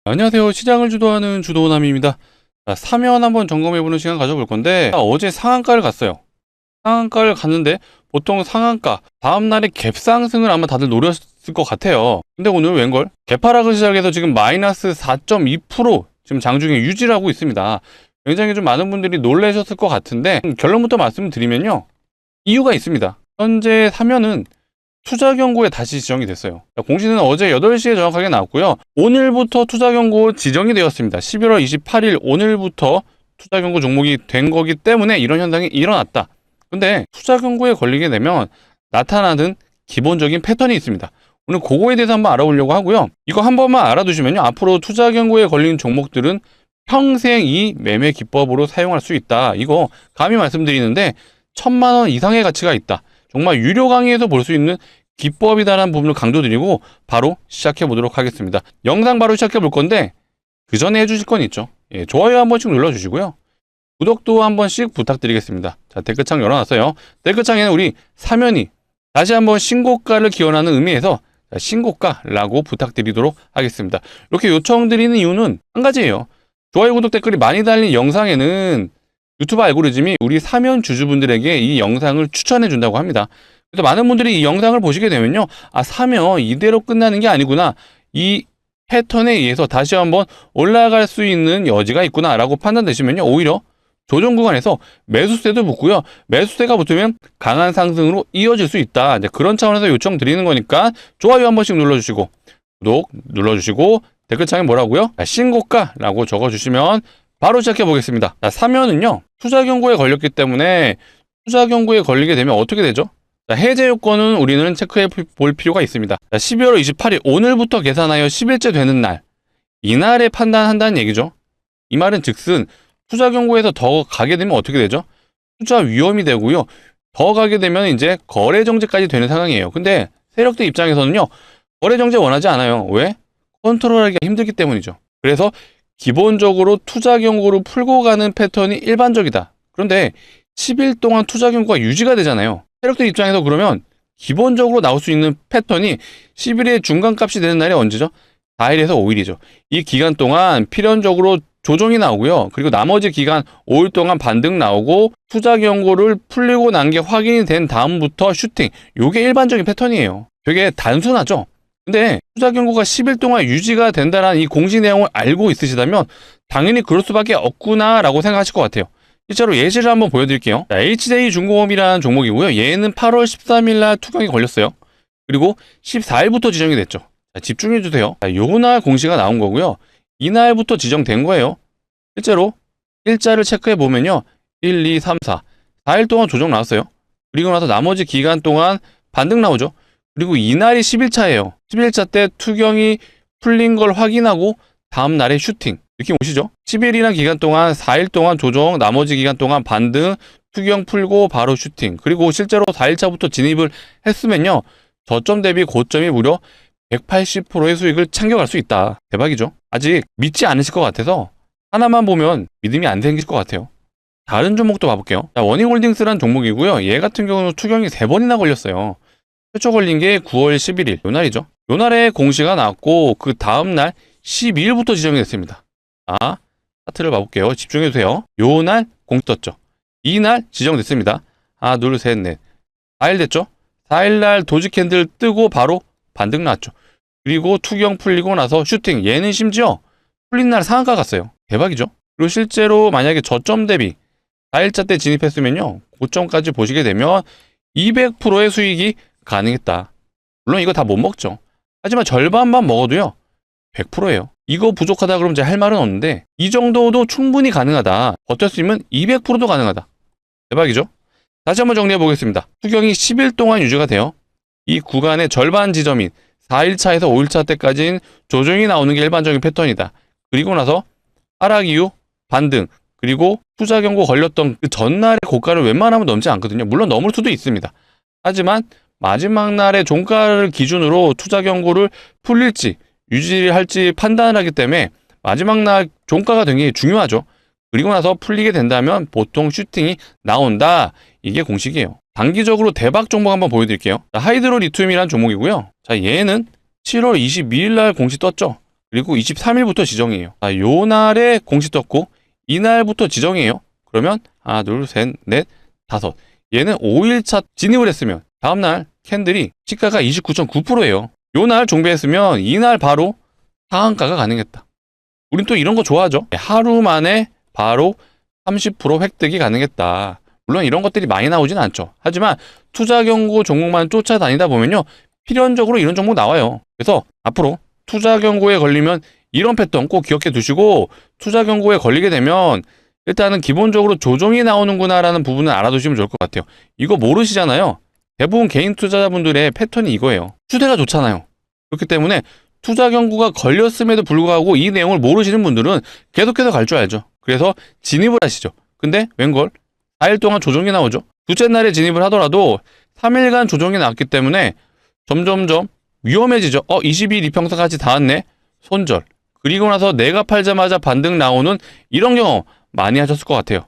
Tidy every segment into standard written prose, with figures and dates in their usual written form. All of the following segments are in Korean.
안녕하세요. 시장을 주도하는 주도남입니다. 자, 사면 한번 점검해보는 시간 가져볼 건데, 어제 상한가를 갔어요. 상한가를 갔는데, 보통 상한가, 다음날에 갭 상승을 아마 다들 노렸을 것 같아요. 근데 오늘 웬걸? 개파락을 시작해서 지금 마이너스 4.2% 지금 장중에 유지를 하고 있습니다. 굉장히 좀 많은 분들이 놀라셨을 것 같은데, 결론부터 말씀드리면요. 이유가 있습니다. 현재 사면은 투자 경고에 다시 지정이 됐어요. 공시는 어제 8시에 정확하게 나왔고요. 오늘부터 투자 경고 지정이 되었습니다. 11월 28일 오늘부터 투자 경고 종목이 된 거기 때문에 이런 현상이 일어났다. 근데 투자 경고에 걸리게 되면 나타나는 기본적인 패턴이 있습니다. 오늘 그거에 대해서 한번 알아보려고 하고요. 이거 한 번만 알아두시면요. 앞으로 투자 경고에 걸린 종목들은 평생 이 매매 기법으로 사용할 수 있다. 이거 감히 말씀드리는데 1,000만 원 이상의 가치가 있다. 정말 유료 강의에서 볼 수 있는 기법이다라는 부분을 강조드리고 바로 시작해 보도록 하겠습니다. 영상 바로 시작해 볼 건데 그 전에 해주실 건 있죠. 좋아요 한 번씩 눌러주시고요. 구독도 한 번씩 부탁드리겠습니다. 자, 댓글창 열어놨어요. 댓글창에는 우리 사면이 다시 한번 신고가를 기원하는 의미에서 신고가라고 부탁드리도록 하겠습니다. 이렇게 요청드리는 이유는 한 가지예요. 좋아요, 구독, 댓글이 많이 달린 영상에는 유튜브 알고리즘이 우리 사면 주주분들에게 이 영상을 추천해 준다고 합니다. 그래서 많은 분들이 이 영상을 보시게 되면요. 아, 사면 이대로 끝나는 게 아니구나. 이 패턴에 의해서 다시 한번 올라갈 수 있는 여지가 있구나 라고 판단되시면요. 오히려 조정 구간에서 매수세도 붙고요. 매수세가 붙으면 강한 상승으로 이어질 수 있다. 이제 그런 차원에서 요청 드리는 거니까 좋아요 한 번씩 눌러주시고 구독 눌러주시고 댓글창에 뭐라고요? 신고가라고 적어주시면 바로 시작해 보겠습니다. 자, 사면은요, 투자 경고에 걸렸기 때문에 투자 경고에 걸리게 되면 어떻게 되죠? 자, 해제 요건은 우리는 체크해 볼 필요가 있습니다. 자, 12월 28일 오늘부터 계산하여 10일째 되는 날, 이날에 판단한다는 얘기죠. 이 말은 즉슨 투자 경고에서 더 가게 되면 어떻게 되죠? 투자 위험이 되고요. 더 가게 되면 이제 거래 정지까지 되는 상황이에요. 근데 세력들 입장에서는요, 거래 정지 원하지 않아요. 왜? 컨트롤하기가 힘들기 때문이죠. 그래서 기본적으로 투자 경고를 풀고 가는 패턴이 일반적이다. 그런데 10일 동안 투자 경고가 유지가 되잖아요. 세력들 입장에서 그러면 기본적으로 나올 수 있는 패턴이 10일의 중간값이 되는 날이 언제죠? 4일에서 5일이죠. 이 기간 동안 필연적으로 조정이 나오고요. 그리고 나머지 기간 5일 동안 반등 나오고 투자 경고를 풀리고 난 게 확인이 된 다음부터 슈팅. 요게 일반적인 패턴이에요. 되게 단순하죠? 근데 투자 경고가 10일 동안 유지가 된다는 이 공시 내용을 알고 있으시다면 당연히 그럴 수밖에 없구나라고 생각하실 것 같아요. 실제로 예시를 한번 보여드릴게요. 자, HJ중공업이라는 종목이고요. 얘는 8월 13일 날 투경이 걸렸어요. 그리고 14일부터 지정이 됐죠. 자, 집중해주세요. 요날 공시가 나온 거고요. 이날부터 지정된 거예요. 실제로 일자를 체크해보면요. 1, 2, 3, 4. 4일 동안 조정 나왔어요. 그리고 나서 나머지 기간 동안 반등 나오죠. 그리고 이날이 10일차예요. 10일차 때 투경이 풀린 걸 확인하고 다음 날에 슈팅. 느낌 오시죠? 10일이라는 기간 동안 4일 동안 조정, 나머지 기간 동안 반등, 투경 풀고 바로 슈팅. 그리고 실제로 4일차부터 진입을 했으면요. 저점 대비 고점이 무려 180%의 수익을 챙겨갈 수 있다. 대박이죠? 아직 믿지 않으실 것 같아서 하나만 보면 믿음이 안 생길 것 같아요. 다른 종목도 봐볼게요. 자, 원익홀딩스라는 종목이고요. 얘 같은 경우는 투경이 3번이나 걸렸어요. 최초 걸린 게 9월 11일, 요 날이죠. 요 날에 공시가 나왔고, 그 다음날 12일부터 지정이 됐습니다. 자, 차트를 봐볼게요. 집중해주세요. 요 날 공시 떴죠. 이날 지정됐습니다. 하나, 둘, 셋, 넷. 4일 됐죠? 4일날 도지 캔들 뜨고 바로 반등 나왔죠. 그리고 투경 풀리고 나서 슈팅. 얘는 심지어 풀린 날 상한가 갔어요. 대박이죠? 그리고 실제로 만약에 저점 대비 4일차 때 진입했으면요. 고점까지 보시게 되면 200%의 수익이 가능했다. 물론 이거 다 못 먹죠. 하지만 절반만 먹어도요. 100%예요. 이거 부족하다 그러면 이제 할 말은 없는데 이 정도도 충분히 가능하다. 버텼으면 200%도 가능하다. 대박이죠? 다시 한번 정리해 보겠습니다. 투경이 10일 동안 유지가 돼요. 이 구간의 절반 지점인 4일차에서 5일차 때까지는 조정이 나오는 게 일반적인 패턴이다. 그리고 나서 하락 이후 반등, 그리고 투자 경고 걸렸던 그 전날의 고가를 웬만하면 넘지 않거든요. 물론 넘을 수도 있습니다. 하지만 마지막 날의 종가를 기준으로 투자 경고를 풀릴지 유지할지 판단을 하기 때문에 마지막 날 종가가 되게 중요하죠. 그리고 나서 풀리게 된다면 보통 슈팅이 나온다. 이게 공식이에요. 단기적으로 대박 종목 한번 보여드릴게요. 하이드로 리튬이라는 종목이고요. 자, 얘는 7월 22일 날 공시 떴죠. 그리고 23일부터 지정이에요. 요 날에 공시 떴고 이날부터 지정이에요. 그러면 하나, 둘, 셋, 넷, 다섯. 얘는 5일차 진입을 했으면 다음날 캔들이 시가가 29.9%예요. 요 날 종배했으면 이날 바로 상한가가 가능했다. 우린 또 이런 거 좋아하죠. 하루 만에 바로 30% 획득이 가능했다. 물론 이런 것들이 많이 나오진 않죠. 하지만 투자 경고 종목만 쫓아다니다 보면요, 필연적으로 이런 종목 나와요. 그래서 앞으로 투자 경고에 걸리면 이런 패턴 꼭 기억해 두시고, 투자 경고에 걸리게 되면 일단은 기본적으로 조정이 나오는구나라는 부분을 알아두시면 좋을 것 같아요. 이거 모르시잖아요. 대부분 개인 투자자분들의 패턴이 이거예요. 추세가 좋잖아요. 그렇기 때문에 투자 경고가 걸렸음에도 불구하고 이 내용을 모르시는 분들은 계속해서 갈 줄 알죠. 그래서 진입을 하시죠. 근데 웬걸 4일 동안 조정이 나오죠. 둘째 날에 진입을 하더라도 3일간 조정이 나왔기 때문에 점점점 위험해지죠. 20일 이평선까지 닿았네. 손절. 그리고 나서 내가 팔자마자 반등 나오는 이런 경험 많이 하셨을 것 같아요.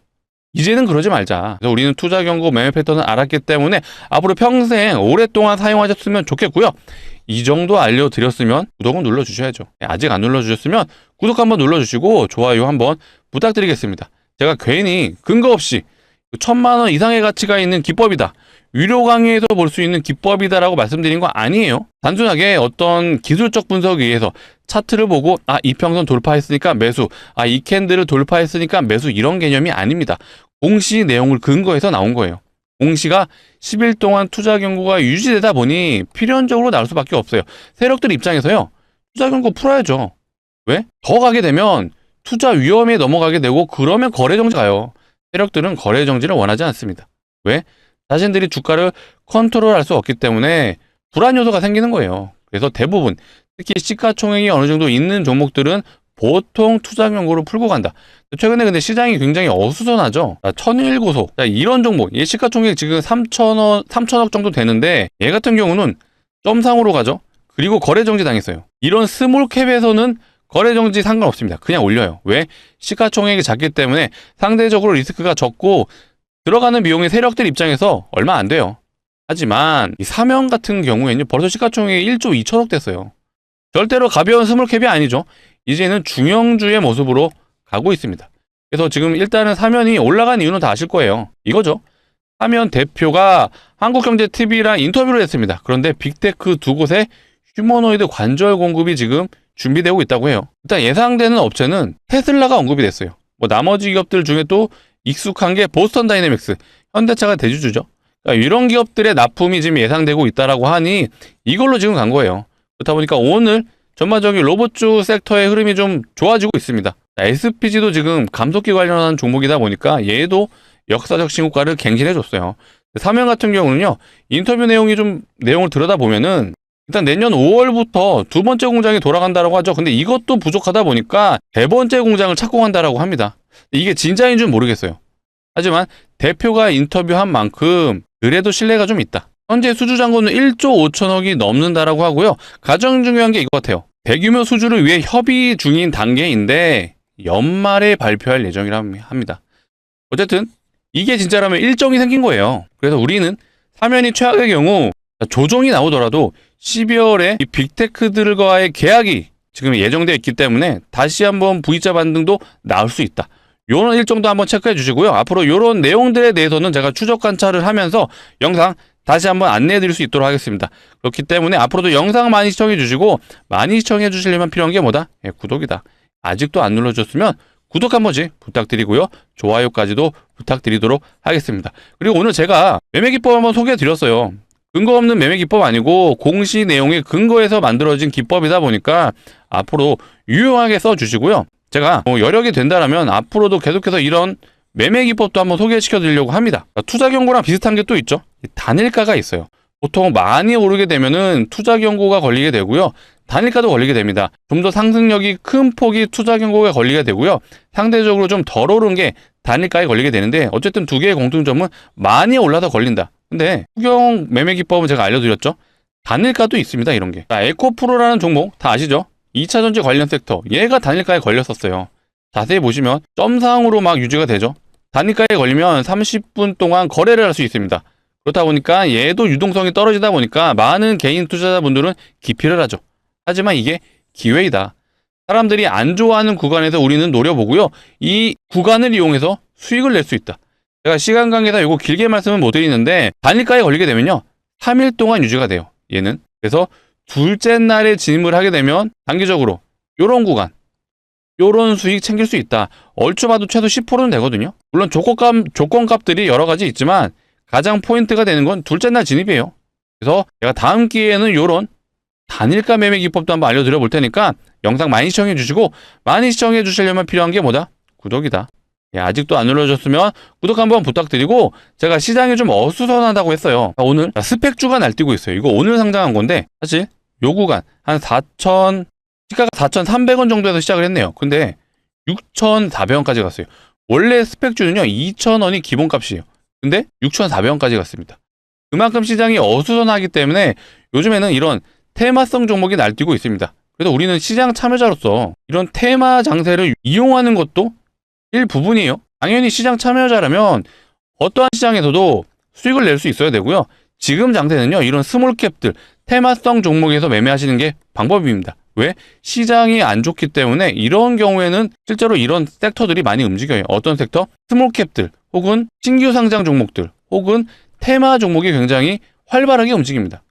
이제는 그러지 말자. 그래서 우리는 투자 경고 매매 패턴을 알았기 때문에 앞으로 평생 오랫동안 사용하셨으면 좋겠고요. 이 정도 알려드렸으면 구독은 눌러주셔야죠. 아직 안 눌러주셨으면 구독 한번 눌러주시고 좋아요 한번 부탁드리겠습니다. 제가 괜히 근거 없이 1,000만 원 이상의 가치가 있는 기법이다, 유료 강의에서 볼 수 있는 기법이다라고 말씀드린 거 아니에요. 단순하게 어떤 기술적 분석에 의해서 차트를 보고 이평선 돌파했으니까 매수, 이 캔들을 돌파했으니까 매수, 이런 개념이 아닙니다. 공시 내용을 근거해서 나온 거예요. 공시가 10일 동안 투자 경고가 유지되다 보니 필연적으로 나올 수밖에 없어요. 세력들 입장에서요, 투자 경고 풀어야죠. 왜? 더 가게 되면 투자 위험에 넘어가게 되고, 그러면 거래 정지 가요. 세력들은 거래 정지를 원하지 않습니다. 왜? 자신들이 주가를 컨트롤할 수 없기 때문에 불안 요소가 생기는 거예요. 그래서 대부분 특히 시가총액이 어느 정도 있는 종목들은 보통 투자 경고를 풀고 간다. 최근에 근데 시장이 굉장히 어수선하죠. 천일고소, 이런 종목, 얘 시가총액 지금 3천억 정도 되는데 얘 같은 경우는 점상으로 가죠. 그리고 거래 정지 당했어요. 이런 스몰캡에서는 거래 정지 상관없습니다. 그냥 올려요. 왜? 시가총액이 작기 때문에 상대적으로 리스크가 적고 들어가는 비용이 세력들 입장에서 얼마 안 돼요. 하지만 이 사명 같은 경우에는 벌써 시가총액이 1조 2천억 됐어요. 절대로 가벼운 스몰캡이 아니죠. 이제는 중형주의 모습으로 가고 있습니다. 그래서 지금 일단은 사면이 올라간 이유는 다 아실 거예요. 이거죠. 사면 대표가 한국경제TV랑 인터뷰를 했습니다. 그런데 빅테크 두 곳에 휴머노이드 관절 공급이 지금 준비되고 있다고 해요. 일단 예상되는 업체는 테슬라가 언급이 됐어요. 나머지 기업들 중에 또 익숙한 게 보스턴 다이내믹스, 현대차가 대주주죠. 그러니까 이런 기업들의 납품이 지금 예상되고 있다라고 하니 이걸로 지금 간 거예요. 그렇다 보니까 오늘 전반적인 로봇주 섹터의 흐름이 좀 좋아지고 있습니다. SPG도 지금 감속기 관련한 종목이다 보니까 얘도 역사적 신고가를 갱신해줬어요. 사면 같은 경우는요, 인터뷰 내용을 들여다보면은 일단 내년 5월부터 두 번째 공장이 돌아간다라고 하죠. 근데 이것도 부족하다 보니까 세 번째 공장을 찾고 간다라고 합니다. 이게 진짜인 줄 모르겠어요. 하지만 대표가 인터뷰한 만큼 그래도 신뢰가 좀 있다. 현재 수주 잔고는 1조 5천억이 넘는다라고 하고요. 가장 중요한 게 이거 같아요. 대규모 수주를 위해 협의 중인 단계인데 연말에 발표할 예정이라 합니다. 어쨌든 이게 진짜라면 일정이 생긴 거예요. 그래서 우리는 사면이 최악의 경우 조정이 나오더라도 12월에 이 빅테크들과의 계약이 지금 예정되어 있기 때문에 다시 한번 V자 반등도 나올 수 있다. 요런 일정도 한번 체크해 주시고요. 앞으로 요런 내용들에 대해서는 제가 추적 관찰을 하면서 영상 다시 한번 안내해 드릴 수 있도록 하겠습니다. 그렇기 때문에 앞으로도 영상 많이 시청해 주시고, 많이 시청해 주시려면 필요한 게 뭐다? 구독이다. 아직도 안 눌러주셨으면 구독 한 번씩 부탁드리고요. 좋아요까지도 부탁드리도록 하겠습니다. 그리고 오늘 제가 매매기법 한번 소개해 드렸어요. 근거 없는 매매기법 아니고 공시 내용에 근거해서 만들어진 기법이다 보니까 앞으로 유용하게 써주시고요. 제가 여력이 된다라면 앞으로도 계속해서 이런 매매 기법도 한번 소개시켜 드리려고 합니다. 투자 경고랑 비슷한 게 또 있죠. 단일가가 있어요. 보통 많이 오르게 되면은 투자 경고가 걸리게 되고요. 단일가도 걸리게 됩니다. 좀 더 상승력이 큰 폭이 투자 경고가 걸리게 되고요. 상대적으로 좀 덜 오른 게 단일가에 걸리게 되는데, 어쨌든 두 개의 공통점은 많이 올라서 걸린다. 근데 추경 매매 기법은 제가 알려드렸죠. 단일가도 있습니다. 이런 게. 에코프로라는 종목 다 아시죠? 2차전지 관련 섹터, 얘가 단일가에 걸렸었어요. 자세히 보시면 점상으로 막 유지가 되죠. 단일가에 걸리면 30분 동안 거래를 할 수 있습니다. 그렇다 보니까 얘도 유동성이 떨어지다 보니까 많은 개인 투자자분들은 기피를 하죠. 하지만 이게 기회이다. 사람들이 안 좋아하는 구간에서 우리는 노려보고요. 이 구간을 이용해서 수익을 낼 수 있다. 제가 시간 관계상 이거 길게 말씀은 못 드리는데 단일가에 걸리게 되면요. 3일 동안 유지가 돼요. 얘는. 그래서 둘째 날에 진입을 하게 되면 단기적으로 요런 구간, 요런 수익 챙길 수 있다. 얼추 봐도 최소 10%는 되거든요. 물론 조건값들이 여러 가지 있지만 가장 포인트가 되는 건 둘째 날 진입이에요. 그래서 제가 다음 기회에는 요런 단일가 매매 기법도 한번 알려드려 볼 테니까 영상 많이 시청해 주시고, 많이 시청해 주시려면 필요한 게 뭐다? 구독이다. 아직도 안 눌러주셨으면 구독 한번 부탁드리고, 제가 시장이 좀 어수선하다고 했어요. 오늘 스펙주가 날뛰고 있어요. 이거 오늘 상장한 건데 사실 요 구간 한 4천, 시가가 4,300원 정도에서 시작을 했네요. 근데 6,400원까지 갔어요. 원래 스펙주는요 2,000원이 기본값이에요. 근데 6,400원까지 갔습니다. 그만큼 시장이 어수선하기 때문에 요즘에는 이런 테마성 종목이 날뛰고 있습니다. 그래서 우리는 시장 참여자로서 이런 테마 장세를 이용하는 것도 일부분이에요. 당연히 시장 참여자라면 어떠한 시장에서도 수익을 낼 수 있어야 되고요. 지금 장세는요, 이런 스몰캡들, 테마성 종목에서 매매하시는 게 방법입니다. 왜? 시장이 안 좋기 때문에 이런 경우에는 실제로 이런 섹터들이 많이 움직여요. 어떤 섹터? 스몰캡들, 혹은 신규 상장 종목들, 혹은 테마 종목이 굉장히 활발하게 움직입니다.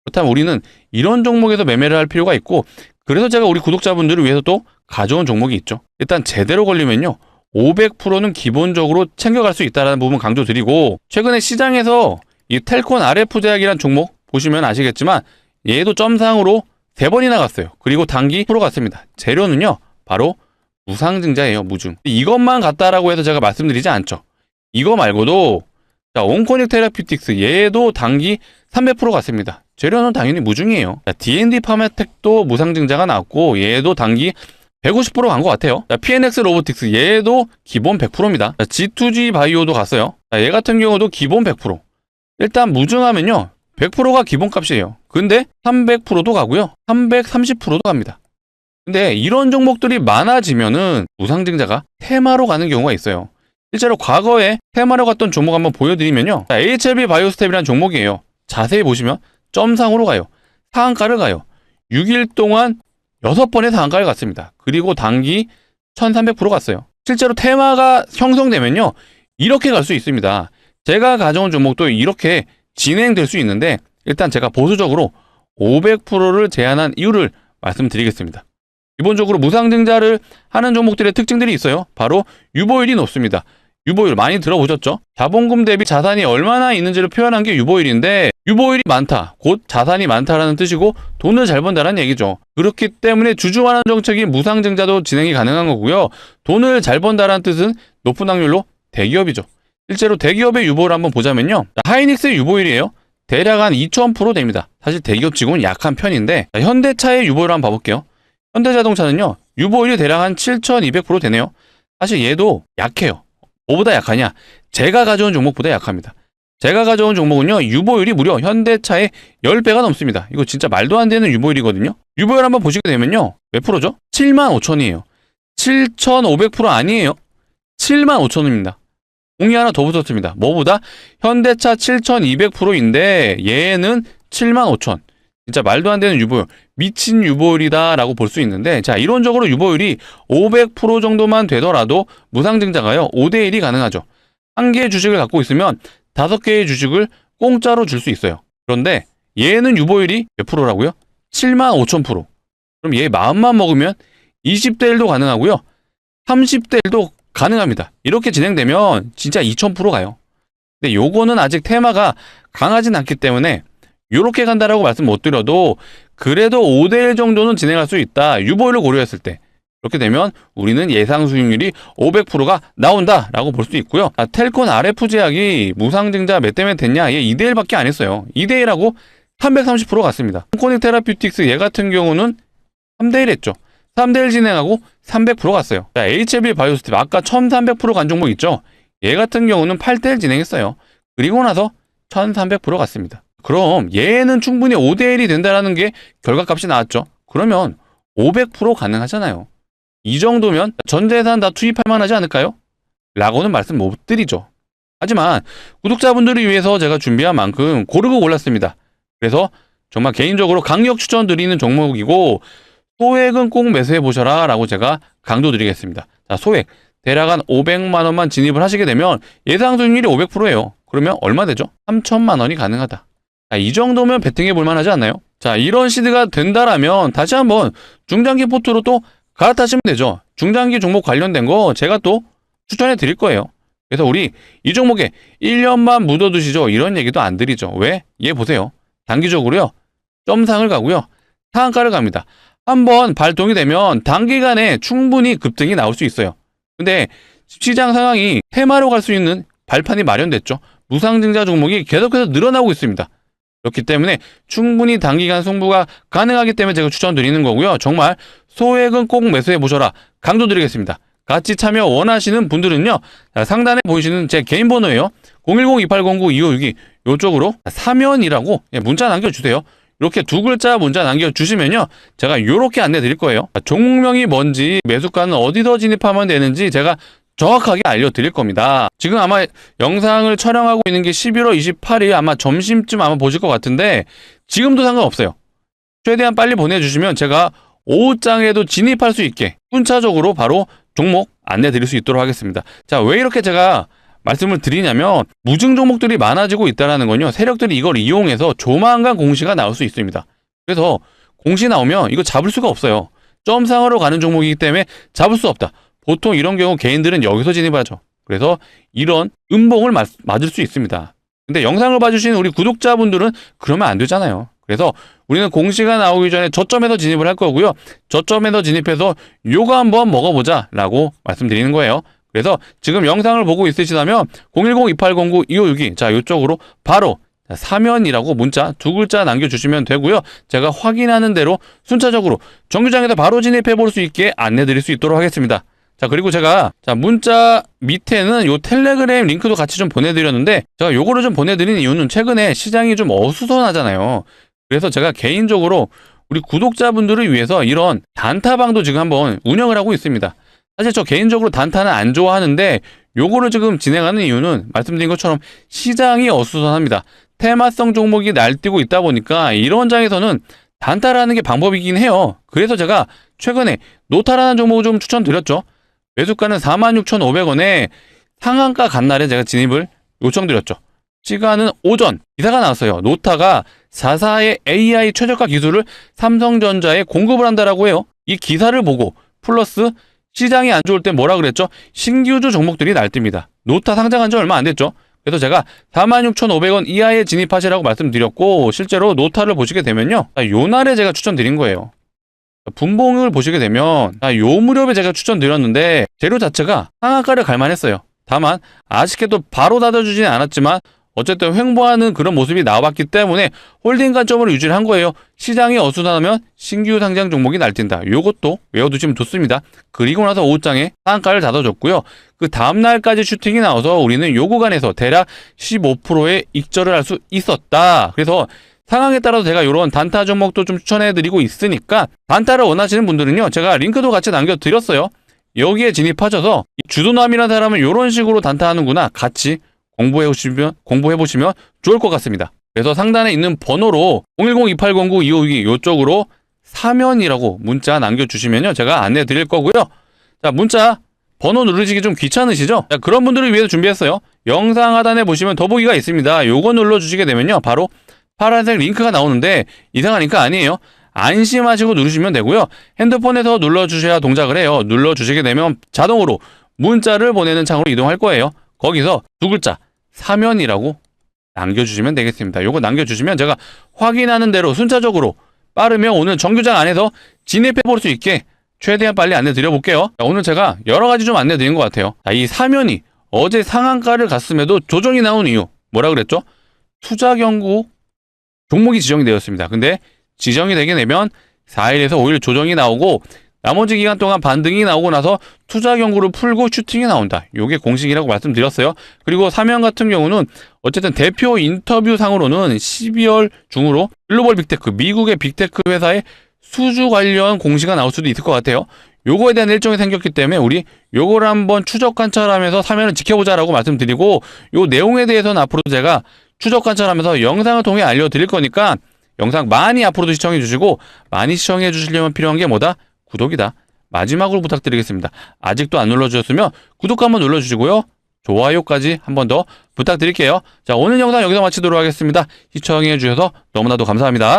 그렇다면 우리는 이런 종목에서 매매를 할 필요가 있고, 그래서 제가 우리 구독자분들을 위해서 또 가져온 종목이 있죠. 일단 제대로 걸리면요 500%는 기본적으로 챙겨갈 수 있다는 부분 강조드리고, 최근에 시장에서 이 텔콘 RF 제약이라는 종목 보시면 아시겠지만 얘도 점상으로 3번이나 갔어요. 그리고 단기 프로 갔습니다. 재료는요 바로 무상증자예요. 무증. 이것만 갔다라고 해서 제가 말씀드리지 않죠. 이거 말고도 자, 온코닉 테라피틱스 얘도 단기 300% 갔습니다. 재료는 당연히 무증이에요. 자, D&D 파메텍도 무상증자가 나왔고 얘도 단기 150% 간 것 같아요. 자, PNX 로보틱스 얘도 기본 100%입니다. 자, G2G 바이오도 갔어요. 자, 얘 같은 경우도 기본 100%. 일단 무증하면요 100%가 기본값이에요. 근데 300%도 가고요 330%도 갑니다. 근데 이런 종목들이 많아지면은 무상증자가 테마로 가는 경우가 있어요. 실제로 과거에 테마로 갔던 종목 한번 보여드리면요, 자, HLB 바이오스텝이라는 종목이에요. 자세히 보시면 점상으로 가요. 상한가를 가요. 6일 동안 6번의 상한가를 갔습니다. 그리고 단기 1300% 갔어요. 실제로 테마가 형성되면요 이렇게 갈 수 있습니다. 제가 가져온 종목도 이렇게 진행될 수 있는데, 일단 제가 보수적으로 500%를 제한한 이유를 말씀드리겠습니다. 기본적으로 무상증자를 하는 종목들의 특징들이 있어요. 바로 유보율이 높습니다. 유보율 많이 들어보셨죠? 자본금 대비 자산이 얼마나 있는지를 표현한 게 유보율인데, 유보율이 많다, 곧 자산이 많다라는 뜻이고 돈을 잘 번다는 얘기죠. 그렇기 때문에 주주환원 정책인 무상증자도 진행이 가능한 거고요. 돈을 잘 번다라는 뜻은 높은 확률로 대기업이죠. 실제로 대기업의 유보를 한번 보자면요, 하이닉스의 유보율이에요. 대략 한 2000% 됩니다. 사실 대기업 치고는 약한 편인데, 현대차의 유보율을 한번 봐볼게요. 현대자동차는요 유보율이 대략 한 7200% 되네요. 사실 얘도 약해요. 뭐보다 약하냐? 제가 가져온 종목보다 약합니다. 제가 가져온 종목은요 유보율이 무려 현대차의 10배가 넘습니다. 이거 진짜 말도 안 되는 유보율이거든요. 유보율 한번 보시게 되면요 몇 프로죠? 75,000이에요 7500% 아니에요. 75,000입니다. 공이 하나 더 붙었습니다. 뭐보다? 현대차 7200%인데 얘는 75,000. 진짜 말도 안 되는 유보율, 미친 유보율이다 라고 볼 수 있는데, 자, 이론적으로 유보율이 500% 정도만 되더라도 무상증자가요 5대1이 가능하죠. 한 개의 주식을 갖고 있으면 5개의 주식을 공짜로 줄 수 있어요. 그런데 얘는 유보율이 몇 프로라고요? 75,000%. 그럼 얘 마음만 먹으면 20대1도 가능하고요 30대1도 가능합니다. 이렇게 진행되면 진짜 2000% 가요. 근데 요거는 아직 테마가 강하진 않기 때문에 요렇게 간다라고 말씀 못 드려도 그래도 5대1 정도는 진행할 수 있다. 유보율을 고려했을 때. 그렇게 되면 우리는 예상 수익률이 500%가 나온다라고 볼 수 있고요. 텔콘 RF 제약이 무상증자 몇 대 몇 됐냐? 얘 2대1밖에 안 했어요. 2대1하고 330% 갔습니다. 온코닉 테라피틱스 얘 같은 경우는 3대1 했죠. 3대1 진행하고 300% 갔어요. 자, HLB 바이오스텝 아까 1300% 간 종목 있죠? 얘 같은 경우는 8대1 진행했어요. 그리고 나서 1300% 갔습니다. 그럼 얘는 충분히 5대1이 된다는 게 결과값이 나왔죠. 그러면 500% 가능하잖아요. 이 정도면 전 재산 다 투입할 만하지 않을까요? 라고는 말씀 못 드리죠. 하지만 구독자분들을 위해서 제가 준비한 만큼 고르고 골랐습니다. 그래서 정말 개인적으로 강력 추천드리는 종목이고, 소액은 꼭 매수해 보셔라 라고 제가 강조드리겠습니다. 자, 소액 대략 한 500만 원만 진입을 하시게 되면 예상 수익률이 500%예요. 그러면 얼마 되죠? 3천만 원이 가능하다. 자, 이 정도면 베팅해 볼 만하지 않나요? 자, 이런 시드가 된다라면 다시 한번 중장기 포트로 또 갈아타시면 되죠. 중장기 종목 관련된 거 제가 또 추천해 드릴 거예요. 그래서 우리 이 종목에 1년만 묻어두시죠. 이런 얘기도 안 드리죠. 왜? 얘 보세요. 단기적으로요. 점상을 가고요. 상한가를 갑니다. 한번 발동이 되면 단기간에 충분히 급등이 나올 수 있어요. 근데 시장 상황이 테마로 갈 수 있는 발판이 마련됐죠. 무상증자 종목이 계속해서 늘어나고 있습니다. 그렇기 때문에 충분히 단기간 승부가 가능하기 때문에 제가 추천드리는 거고요. 정말 소액은 꼭 매수해 보셔라 강조드리겠습니다. 같이 참여 원하시는 분들은요. 상단에 보이시는 제 개인 번호예요. 010-2809-2562 이쪽으로 사면이라고 문자 남겨주세요. 이렇게 두 글자 문자 남겨주시면요. 제가 이렇게 안내 드릴 거예요. 종목명이 뭔지 매수가는 어디서 진입하면 되는지 제가 정확하게 알려드릴 겁니다. 지금 아마 영상을 촬영하고 있는 게 11월 28일 아마 점심쯤 아마 보실 것 같은데 지금도 상관없어요. 최대한 빨리 보내주시면 제가 오후장에도 진입할 수 있게 순차적으로 바로 종목 안내 드릴 수 있도록 하겠습니다. 자, 왜 이렇게 제가 말씀을 드리냐면 무증 종목들이 많아지고 있다는 건요. 세력들이 이걸 이용해서 조만간 공시가 나올 수 있습니다. 그래서 공시 나오면 이거 잡을 수가 없어요. 점상으로 가는 종목이기 때문에 잡을 수 없다. 보통 이런 경우 개인들은 여기서 진입하죠. 그래서 이런 음봉을 맞을 수 있습니다. 근데 영상을 봐주시는 우리 구독자분들은 그러면 안 되잖아요. 그래서 우리는 공시가 나오기 전에 저점에서 진입을 할 거고요. 저점에서 진입해서 요거 한번 먹어보자 라고 말씀드리는 거예요. 그래서 지금 영상을 보고 있으시다면 010-2809-2562 자, 이쪽으로 바로 사면이라고 문자 두 글자 남겨주시면 되고요. 제가 확인하는 대로 순차적으로 정규장에서 바로 진입해 볼 수 있게 안내 드릴 수 있도록 하겠습니다. 자, 그리고 제가 문자 밑에는 요 텔레그램 링크도 같이 좀 보내드렸는데 제가 요거를 좀 보내드린 이유는 최근에 시장이 좀 어수선하잖아요. 그래서 제가 개인적으로 우리 구독자분들을 위해서 이런 단타방도 지금 한번 운영을 하고 있습니다. 사실 저 개인적으로 단타는 안 좋아하는데 요거를 지금 진행하는 이유는 말씀드린 것처럼 시장이 어수선합니다. 테마성 종목이 날뛰고 있다 보니까 이런 장에서는 단타라는 게 방법이긴 해요. 그래서 제가 최근에 노타라는 종목을 좀 추천드렸죠. 매수가는 46,500원에 상한가 간 날에 제가 진입을 요청드렸죠. 시간은 오전 기사가 나왔어요. 노타가 4사의 AI 최저가 기술을 삼성전자에 공급을 한다라고 해요. 이 기사를 보고 플러스 시장이 안 좋을 때 뭐라 그랬죠? 신규주 종목들이 날뜁니다. 노타 상장한 지 얼마 안 됐죠? 그래서 제가 46,500원 이하에 진입하시라고 말씀드렸고 실제로 노타를 보시게 되면요. 요 날에 제가 추천드린 거예요. 분봉을 보시게 되면 요 무렵에 제가 추천드렸는데 재료 자체가 상한가를 갈만했어요. 다만 아쉽게도 바로 닫아주지는 않았지만 어쨌든 횡보하는 그런 모습이 나왔기 때문에 홀딩 관점으로 유지를 한 거예요. 시장이 어수선하면 신규 상장 종목이 날뛴다. 요것도 외워두시면 좋습니다. 그리고 나서 오후장에 상한가를 닫아줬고요. 그 다음날까지 슈팅이 나와서 우리는 요 구간에서 대략 15%의 익절을 할 수 있었다. 그래서 상황에 따라서 제가 이런 단타 종목도 좀 추천해드리고 있으니까 단타를 원하시는 분들은요. 제가 링크도 같이 남겨드렸어요. 여기에 진입하셔서 주도남이라는 사람은 이런 식으로 단타하는구나. 같이 공부해보시면 좋을 것 같습니다. 그래서 상단에 있는 번호로 010-2809-2562 이쪽으로 사면이라고 문자 남겨주시면요. 제가 안내 드릴 거고요. 자, 문자 번호 누르시기 좀 귀찮으시죠? 자, 그런 분들을 위해서 준비했어요. 영상 하단에 보시면 더보기가 있습니다. 요거 눌러주시게 되면요. 바로 파란색 링크가 나오는데 이상한 링크 아니에요. 안심하시고 누르시면 되고요. 핸드폰에서 눌러주셔야 동작을 해요. 눌러주시게 되면 자동으로 문자를 보내는 창으로 이동할 거예요. 거기서 두 글자 사면이라고 남겨주시면 되겠습니다. 요거 남겨주시면 제가 확인하는 대로 순차적으로 빠르면 오늘 정규장 안에서 진입해 볼 수 있게 최대한 빨리 안내 드려볼게요. 자, 오늘 제가 여러 가지 좀 안내 드린 것 같아요. 자, 이 사면이 어제 상한가를 갔음에도 조정이 나온 이유 뭐라 그랬죠? 투자 경고 종목이 지정이 되었습니다. 근데 지정이 되게 되면 4일에서 5일 조정이 나오고 나머지 기간 동안 반등이 나오고 나서 투자 경고를 풀고 슈팅이 나온다. 이게 공식이라고 말씀드렸어요. 그리고 사면 같은 경우는 어쨌든 대표 인터뷰 상으로는 12월 중으로 글로벌 빅테크, 미국의 빅테크 회사의 수주 관련 공시가 나올 수도 있을 것 같아요. 요거에 대한 일정이 생겼기 때문에 우리 요거를 한번 추적 관찰하면서 사면을 지켜보자라고 말씀드리고 요 내용에 대해서는 앞으로 제가 추적 관찰하면서 영상을 통해 알려드릴 거니까 영상 많이 앞으로도 시청해 주시고, 많이 시청해 주시려면 필요한 게 뭐다? 구독이다. 마지막으로 부탁드리겠습니다. 아직도 안 눌러주셨으면 구독 한번 눌러주시고요. 좋아요까지 한 번 더 부탁드릴게요. 자, 오늘 영상 여기서 마치도록 하겠습니다. 시청해 주셔서 너무나도 감사합니다.